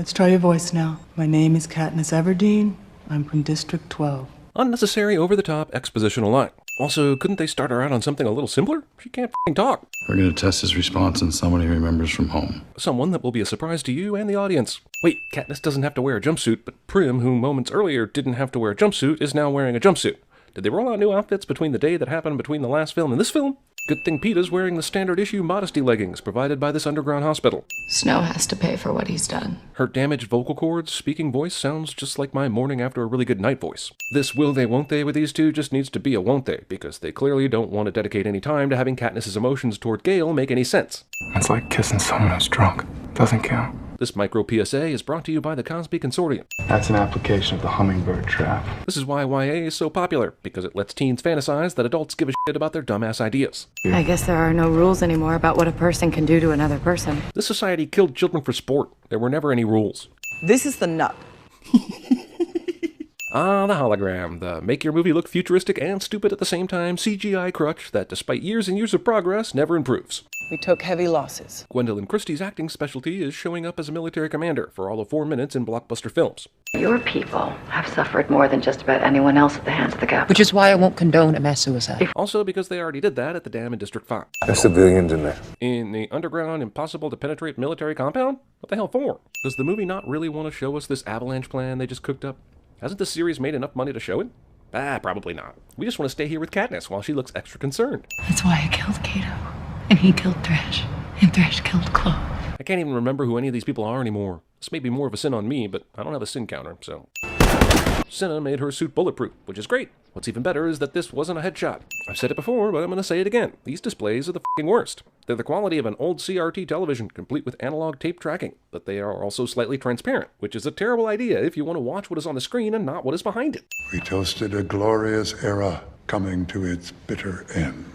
Let's try your voice now. My name is Katniss Everdeen. I'm from District 12. Unnecessary, over-the-top expositional line. Also, couldn't they start her out on something a little simpler? She can't f***ing talk. We're gonna test his response on someone he remembers from home. Someone that will be a surprise to you and the audience. Wait, Katniss doesn't have to wear a jumpsuit, but Prim, who moments earlier didn't have to wear a jumpsuit, is now wearing a jumpsuit. Did they roll out new outfits between the day that happened between the last film and this film? Good thing Peeta's wearing the standard issue modesty leggings provided by this underground hospital. Snow has to pay for what he's done. Her damaged vocal cords, speaking voice sounds just like my morning after a really good night voice. This will they won't they with these two just needs to be a won't they, because they clearly don't want to dedicate any time to having Katniss's emotions toward Gale make any sense. It's like kissing someone who's drunk. Doesn't count. This micro PSA is brought to you by the Cosby Consortium. That's an application of the hummingbird trap. This is why YA is so popular, because it lets teens fantasize that adults give a shit about their dumbass ideas. I guess there are no rules anymore about what a person can do to another person. This society killed children for sport. There were never any rules. This is the nut. Ah, the hologram, the make your movie look futuristic and stupid at the same time CGI crutch that, despite years and years of progress, never improves. We took heavy losses. Gwendolyn Christie's acting specialty is showing up as a military commander for all of 4 minutes in blockbuster films. Your people have suffered more than just about anyone else at the hands of the Capitol. Which is why I won't condone a mass suicide. Also because they already did that at the dam in District 5. There's civilians in there. In the underground, impossible-to-penetrate military compound? What the hell for? Does the movie not really want to show us this avalanche plan they just cooked up? Hasn't the series made enough money to show it? Probably not. We just want to stay here with Katniss while she looks extra concerned. That's why I killed Cato. And he killed Thresh. And Thresh killed Claw. I can't even remember who any of these people are anymore. This may be more of a sin on me, but I don't have a sin counter, so... Senna made her suit bulletproof, which is great. What's even better is that this wasn't a headshot. I've said it before, but I'm going to say it again. These displays are the f***ing worst. They're the quality of an old CRT television, complete with analog tape tracking, but they are also slightly transparent, which is a terrible idea if you want to watch what is on the screen and not what is behind it. We toasted a glorious era coming to its bitter end.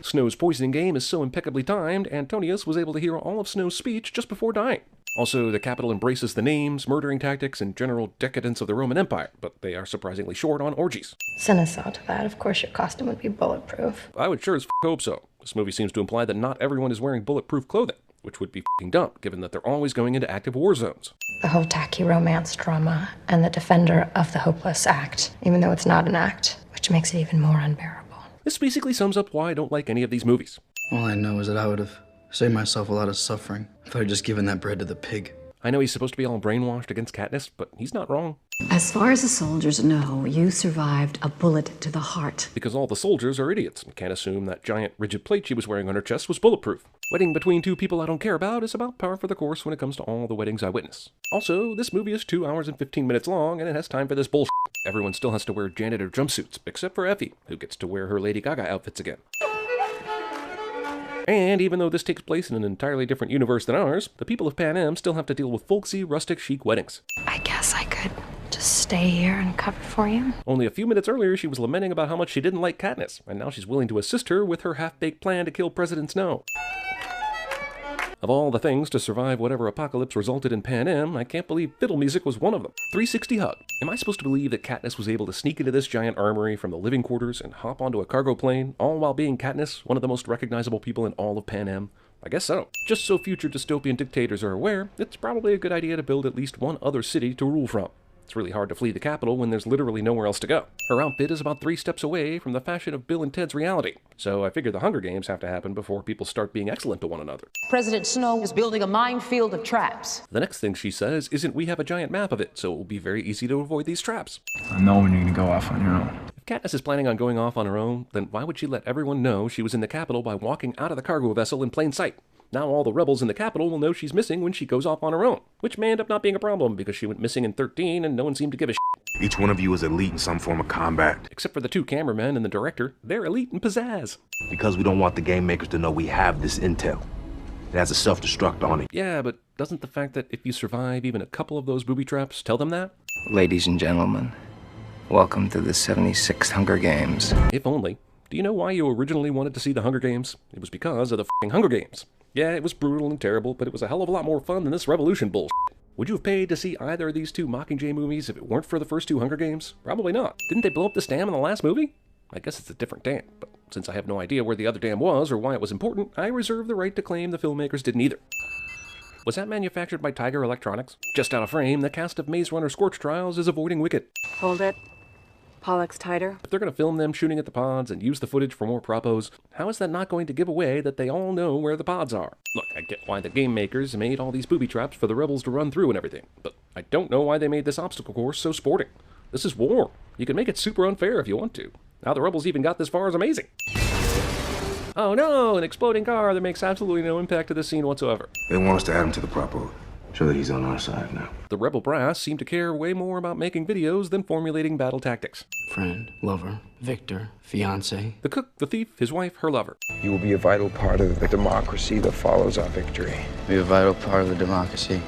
Snow's poisoning game is so impeccably timed, Antonius was able to hear all of Snow's speech just before dying. Also, the Capitol embraces the names, murdering tactics, and general decadence of the Roman Empire, but they are surprisingly short on orgies. Send us out to that. Of course your costume would be bulletproof. I would sure as hope so. This movie seems to imply that not everyone is wearing bulletproof clothing, which would be dumb, given that they're always going into active war zones. The whole tacky romance drama and the defender of the hopeless act, even though it's not an act, which makes it even more unbearable. This basically sums up why I don't like any of these movies. All I know is that I would have saved myself a lot of suffering if I had just given that bread to the pig. I know he's supposed to be all brainwashed against Katniss, but he's not wrong. As far as the soldiers know, you survived a bullet to the heart. Because all the soldiers are idiots and can't assume that giant rigid plate she was wearing on her chest was bulletproof. Wedding between two people I don't care about is about par for the course when it comes to all the weddings I witness. Also, this movie is 2 hours and 15 minutes long, and it has time for this bullshit. Everyone still has to wear janitor jumpsuits, except for Effie, who gets to wear her Lady Gaga outfits again. And even though this takes place in an entirely different universe than ours, the people of Panem still have to deal with folksy, rustic, chic weddings. I guess I could just stay here and cover for you. Only a few minutes earlier, she was lamenting about how much she didn't like Katniss, and now she's willing to assist her with her half-baked plan to kill President Snow. Of all the things to survive whatever apocalypse resulted in Panem, I can't believe fiddle music was one of them. 360 hug. Am I supposed to believe that Katniss was able to sneak into this giant armory from the living quarters and hop onto a cargo plane, all while being Katniss, one of the most recognizable people in all of Panem? I guess so. Just so future dystopian dictators are aware, it's probably a good idea to build at least one other city to rule from. It's really hard to flee the capital when there's literally nowhere else to go. Her outfit is about 3 steps away from the fashion of Bill and Ted's reality, so I figure the Hunger Games have to happen before people start being excellent to one another. President Snow is building a minefield of traps. The next thing she says isn't we have a giant map of it, so it will be very easy to avoid these traps. I know when you're gonna go off on your own. If Katniss is planning on going off on her own, then why would she let everyone know she was in the capital by walking out of the cargo vessel in plain sight? Now all the rebels in the capital will know she's missing when she goes off on her own, which may end up not being a problem because she went missing in 13 and no one seemed to give a shit. Each one of you is elite in some form of combat. Except for the 2 cameramen and the director, they're elite in pizzazz. Because we don't want the game makers to know we have this intel. It has a self-destruct on it. Yeah, but doesn't the fact that if you survive even a couple of those booby traps tell them that? Ladies and gentlemen, welcome to the 76th Hunger Games. If only. Do you know why you originally wanted to see the Hunger Games? It was because of the f***ing Hunger Games. Yeah, it was brutal and terrible, but it was a hell of a lot more fun than this Revolution bullshit. Would you have paid to see either of these 2 Mockingjay movies if it weren't for the first 2 Hunger Games? Probably not. Didn't they blow up this dam in the last movie? I guess it's a different dam, but since I have no idea where the other dam was or why it was important, I reserve the right to claim the filmmakers didn't either. Was that manufactured by Tiger Electronics? Just out of frame, the cast of Maze Runner Scorch Trials is avoiding Wicket. Hold it. Pollock's tighter. If they're going to film them shooting at the pods and use the footage for more propos, how is that not going to give away that they all know where the pods are? Look, I get why the game makers made all these booby traps for the rebels to run through and everything, but I don't know why they made this obstacle course so sporting. This is war. You can make it super unfair if you want to. How the rebels even got this far is amazing. Oh no, an exploding car that makes absolutely no impact to the scene whatsoever. They want us to add him to the propo. Show that he's on our side now. The rebel brass seem to care way more about making videos than formulating battle tactics. Friend, lover, victor, fiance. The cook, the thief, his wife, her lover. You will be a vital part of the democracy that follows our victory. Be a vital part of the democracy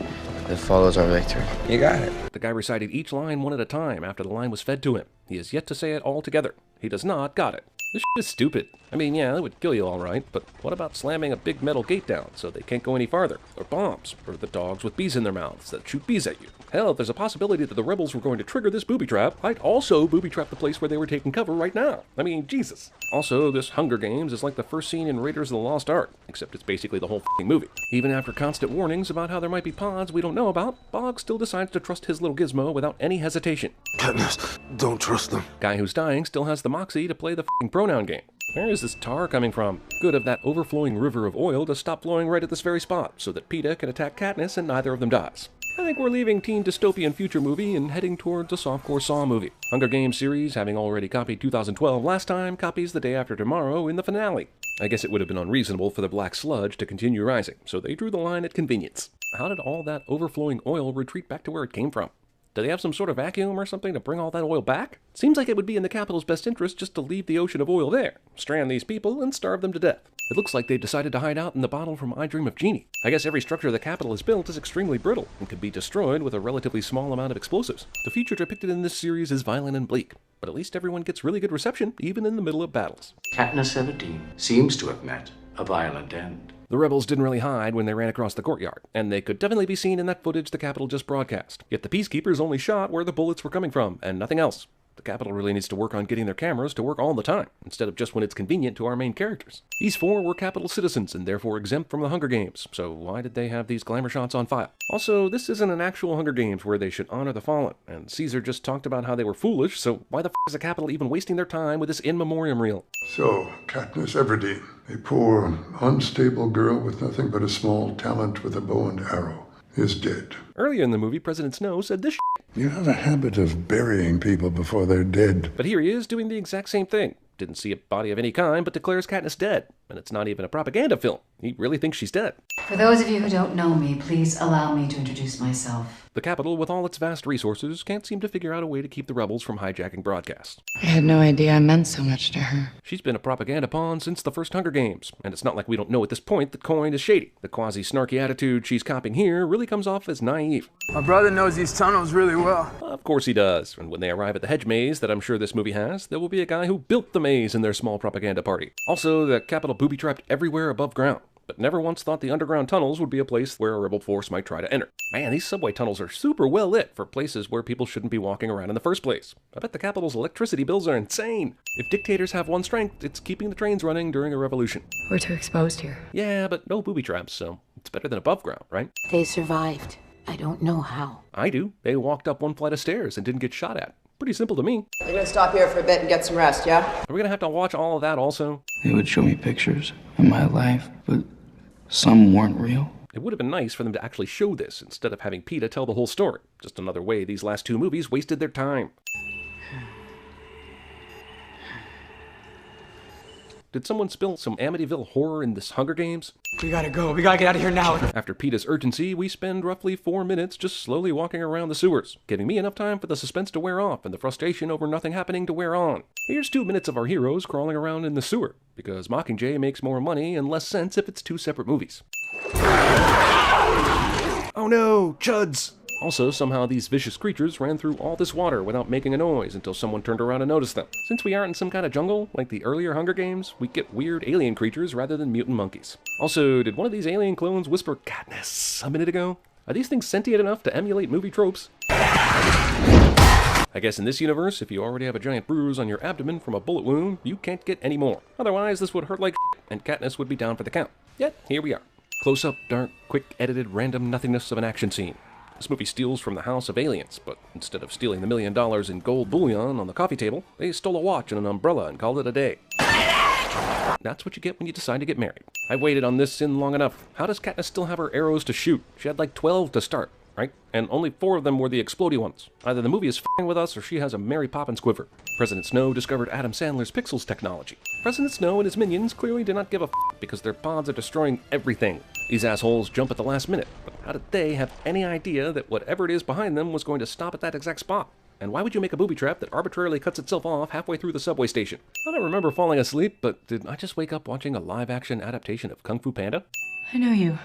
that follows our victory. You got it. The guy recited each line one at a time after the line was fed to him. He has yet to say it all together. He does not got it. This shit is stupid. I mean, yeah, it would kill you all right, but what about slamming a big metal gate down so they can't go any farther? Or bombs, or the dogs with bees in their mouths that shoot bees at you. Hell, if there's a possibility that the rebels were going to trigger this booby trap, I'd also booby trap the place where they were taking cover right now. I mean, Jesus. Also, this Hunger Games is like the first scene in Raiders of the Lost Ark, except it's basically the whole f***ing movie. Even after constant warnings about how there might be pods we don't know about, Boggs still decides to trust his little gizmo without any hesitation. Katniss, don't trust them. Guy who's dying still has the moxie to play the f***ing pronoun game. Where is this tar coming from? Good of that overflowing river of oil to stop flowing right at this very spot, so that Peeta can attack Katniss and neither of them dies. I think we're leaving teen dystopian future movie and heading towards a softcore Saw movie. Hunger Games series, having already copied 2012 last time, copies The Day After Tomorrow in the finale. I guess it would have been unreasonable for the black sludge to continue rising, so they drew the line at convenience. How did all that overflowing oil retreat back to where it came from? Do they have some sort of vacuum or something to bring all that oil back? Seems like it would be in the Capitol's best interest just to leave the ocean of oil there, strand these people, and starve them to death. It looks like they've decided to hide out in the bottle from I Dream of Jeannie. I guess every structure the Capitol has built is extremely brittle and could be destroyed with a relatively small amount of explosives. The future depicted in this series is violent and bleak, but at least everyone gets really good reception, even in the middle of battles. Katniss Everdeen seems to have met a violent end. The rebels didn't really hide when they ran across the courtyard, and they could definitely be seen in that footage the Capitol just broadcast. Yet the Peacekeepers only shot where the bullets were coming from, and nothing else. The Capitol really needs to work on getting their cameras to work all the time, instead of just when it's convenient to our main characters. These four were Capitol citizens and therefore exempt from the Hunger Games, so why did they have these glamour shots on file? Also, this isn't an actual Hunger Games where they should honor the fallen, and Caesar just talked about how they were foolish, so why the f*** is the Capitol even wasting their time with this in memoriam reel? So, Katniss Everdeen, a poor, unstable girl with nothing but a small talent with a bow and arrow, is dead. Earlier in the movie, President Snow said this shit. You have a habit of burying people before they're dead. But here he is doing the exact same thing. Didn't see a body of any kind, but declares Katniss dead. And it's not even a propaganda film. He really thinks she's dead. For those of you who don't know me, please allow me to introduce myself. The Capitol, with all its vast resources, can't seem to figure out a way to keep the rebels from hijacking broadcasts. I had no idea I meant so much to her. She's been a propaganda pawn since the first Hunger Games, and it's not like we don't know at this point that Coin is shady. The quasi-snarky attitude she's copying here really comes off as naive. My brother knows these tunnels really well. Of course he does, and when they arrive at the hedge maze that I'm sure this movie has, there will be a guy who built the maze in their small propaganda party. Also, the Capitol booby-trapped everywhere above ground, but never once thought the underground tunnels would be a place where a rebel force might try to enter. Man, these subway tunnels are super well lit for places where people shouldn't be walking around in the first place. I bet the Capitol's electricity bills are insane. If dictators have one strength, it's keeping the trains running during a revolution. We're too exposed here. Yeah, but no booby traps, so it's better than above ground, right? They survived. I don't know how. I do. They walked up one flight of stairs and didn't get shot at. Pretty simple to me. We're gonna stop here for a bit and get some rest, yeah? Are we gonna have to watch all of that also? They would show me pictures of my life, but some weren't real. It would have been nice for them to actually show this instead of having Peeta tell the whole story. Just another way these last two movies wasted their time. Did someone spill some Amityville horror in this Hunger Games? We gotta go. We gotta get out of here now. After Peeta's urgency, we spend roughly 4 minutes just slowly walking around the sewers, giving me enough time for the suspense to wear off and the frustration over nothing happening to wear on. Here's 2 minutes of our heroes crawling around in the sewer, because Mockingjay makes more money and less sense if it's 2 separate movies. Oh no, chuds! Also, somehow these vicious creatures ran through all this water without making a noise until someone turned around and noticed them. Since we aren't in some kind of jungle, like the earlier Hunger Games, we get weird alien creatures rather than mutant monkeys. Also, did one of these alien clones whisper Katniss a minute ago? Are these things sentient enough to emulate movie tropes? I guess in this universe, if you already have a giant bruise on your abdomen from a bullet wound, you can't get any more. Otherwise, this would hurt like shit, and Katniss would be down for the count. Yet, here we are. Close-up, dark, quick, edited, random nothingness of an action scene. This movie steals from the house of aliens, but instead of stealing the $1 million in gold bullion on the coffee table, they stole a watch and an umbrella and called it a day. That's what you get when you decide to get married. I've waited on this sin long enough. How does Katniss still have her arrows to shoot? She had like 12 to start, right? And only 4 of them were the explodey ones. Either the movie is f***ing with us or she has a Mary Poppins quiver. President Snow discovered Adam Sandler's Pixels technology. President Snow and his minions clearly did not give a f*** because their pods are destroying everything. These assholes jump at the last minute, but how did they have any idea that whatever it is behind them was going to stop at that exact spot? And why would you make a booby trap that arbitrarily cuts itself off halfway through the subway station? I don't remember falling asleep, but did I just wake up watching a live-action adaptation of Kung Fu Panda? I know you.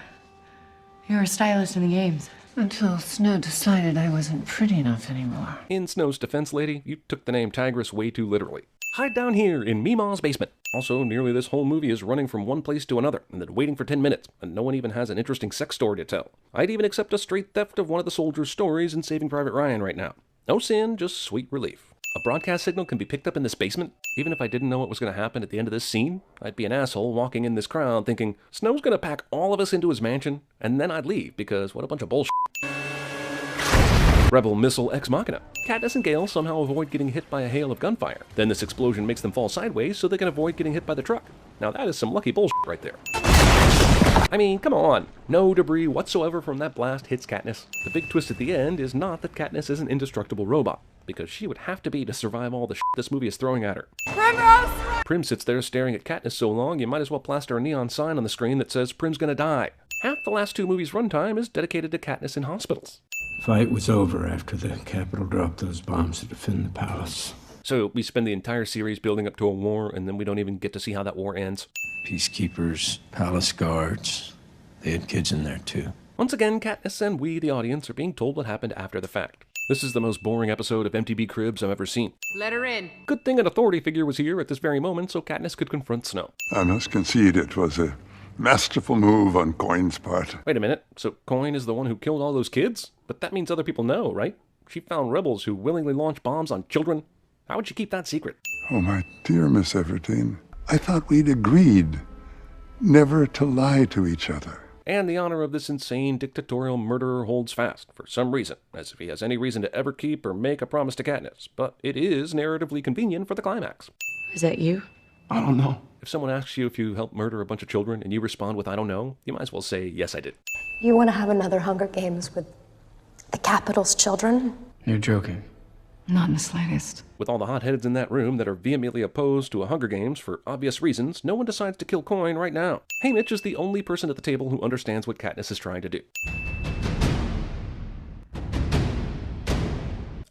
You were a stylist in the games. Until Snow decided I wasn't pretty enough anymore. In Snow's defense, lady, you took the name Tigress way too literally. Hide down here in Meemaw's basement. Also, nearly this whole movie is running from one place to another and then waiting for 10 minutes, and no one even has an interesting sex story to tell. I'd even accept a straight theft of one of the soldiers' stories in Saving Private Ryan right now. No sin, just sweet relief. A broadcast signal can be picked up in this basement? Even if I didn't know what was going to happen at the end of this scene, I'd be an asshole walking in this crowd thinking, Snow's going to pack all of us into his mansion, and then I'd leave, because what a bunch of bullshit. Rebel missile ex machina. Katniss and Gale somehow avoid getting hit by a hail of gunfire. Then this explosion makes them fall sideways so they can avoid getting hit by the truck. Now that is some lucky bullshit right there. I mean, come on. No debris whatsoever from that blast hits Katniss. The big twist at the end is not that Katniss is an indestructible robot, because she would have to be to survive all the shit this movie is throwing at her. Primrose! Prim sits there staring at Katniss so long, you might as well plaster a neon sign on the screen that says Prim's gonna die. Half the last 2 movies' runtime is dedicated to Katniss in hospitals. Fight was over after the Capitol dropped those bombs to defend the palace. So we spend the entire series building up to a war, and then we don't even get to see how that war ends. Peacekeepers, palace guards, they had kids in there too. Once again, Katniss and we, the audience, are being told what happened after the fact. This is the most boring episode of MTV Cribs I've ever seen. Let her in. Good thing an authority figure was here at this very moment so Katniss could confront Snow. I must concede it was a masterful move on Coin's part. Wait a minute, so Coin is the one who killed all those kids? But that means other people know, right? She found rebels who willingly launch bombs on children. How would she keep that secret? Oh, my dear Miss Everdeen, I thought we'd agreed never to lie to each other. And the honor of this insane dictatorial murderer holds fast, for some reason, as if he has any reason to ever keep or make a promise to Katniss. But it is narratively convenient for the climax. Is that you? I don't know. If someone asks you if you helped murder a bunch of children and you respond with I don't know, you might as well say, yes, I did. You want to have another Hunger Games with the Capitol's children? You're joking. Not in the slightest. With all the hotheads in that room that are vehemently opposed to a Hunger Games for obvious reasons, no one decides to kill Coin right now. Haymitch is the only person at the table who understands what Katniss is trying to do.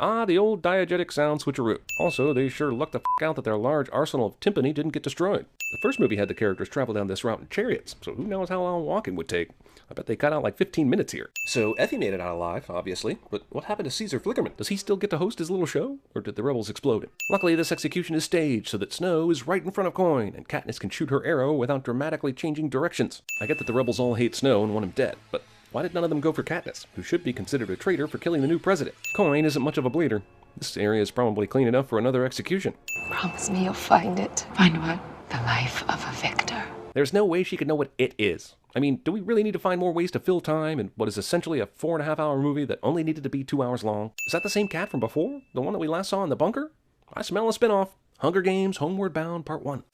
Ah, the old diegetic sound switcheroo. Also, they sure lucked the f*** out that their large arsenal of timpani didn't get destroyed. The first movie had the characters travel down this route in chariots, so who knows how long walking would take. I bet they cut out like 15 minutes here. So Effie made it out alive, obviously, but what happened to Caesar Flickerman? Does he still get to host his little show, or did the rebels explode him? Luckily, this execution is staged so that Snow is right in front of Coin, and Katniss can shoot her arrow without dramatically changing directions. I get that the rebels all hate Snow and want him dead, but why did none of them go for Katniss, who should be considered a traitor for killing the new president? Coin isn't much of a bleeder. This area is probably clean enough for another execution. Promise me you'll find it. Find what? The life of a victor. There's no way she could know what it is. I mean, do we really need to find more ways to fill time in what is essentially a 4.5-hour movie that only needed to be 2 hours long? Is that the same cat from before? The one that we last saw in the bunker? I smell a spinoff. Hunger Games, Homeward Bound, Part 1.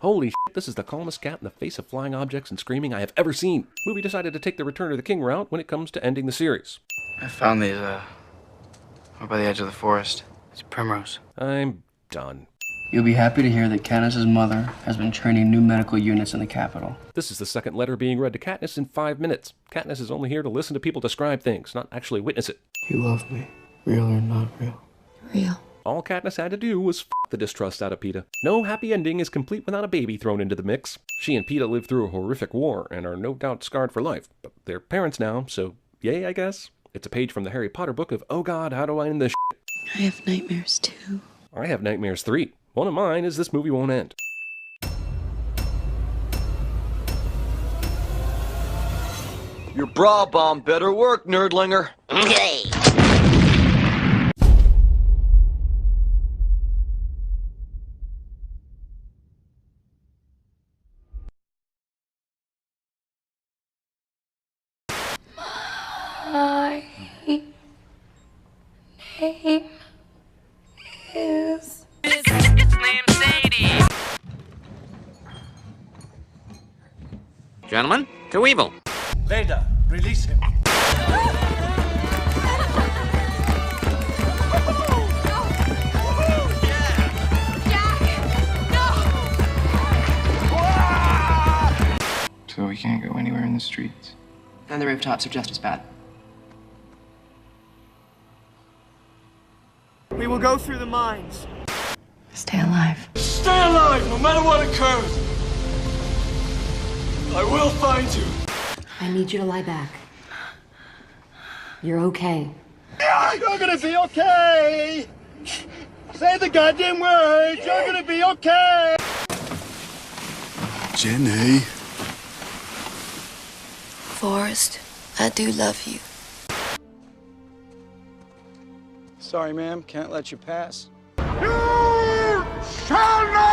Holy shit, this is the calmest cat in the face of flying objects and screaming I have ever seen. Movie decided to take the Return of the King route when it comes to ending the series. I found these, over by the edge of the forest. It's Primrose. I'm done. You'll be happy to hear that Katniss's mother has been training new medical units in the capital. This is the second letter being read to Katniss in 5 minutes. Katniss is only here to listen to people describe things, not actually witness it. You love me, real or not real? Real. All Katniss had to do was f*** the distrust out of Peeta. No happy ending is complete without a baby thrown into the mix. She and Peeta lived through a horrific war and are no doubt scarred for life, but they're parents now, so yay, I guess. It's a page from the Harry Potter book of, oh god, how do I end this shit? I have nightmares too. I have nightmares 3. One of mine is this movie won't end. Your bra bomb better work, nerdlinger. Okay. Gentlemen, to evil. Vader, release him. So we can't go anywhere in the streets. And the rooftops are just as bad. We will go through the mines. Stay alive. Stay alive, no matter what occurs. I will find you. I need you to lie back. You're okay. You're gonna be okay. Say the goddamn words. You're gonna be okay. Jenny. Forrest, I do love you. Sorry, ma'am. Can't let you pass. You shall not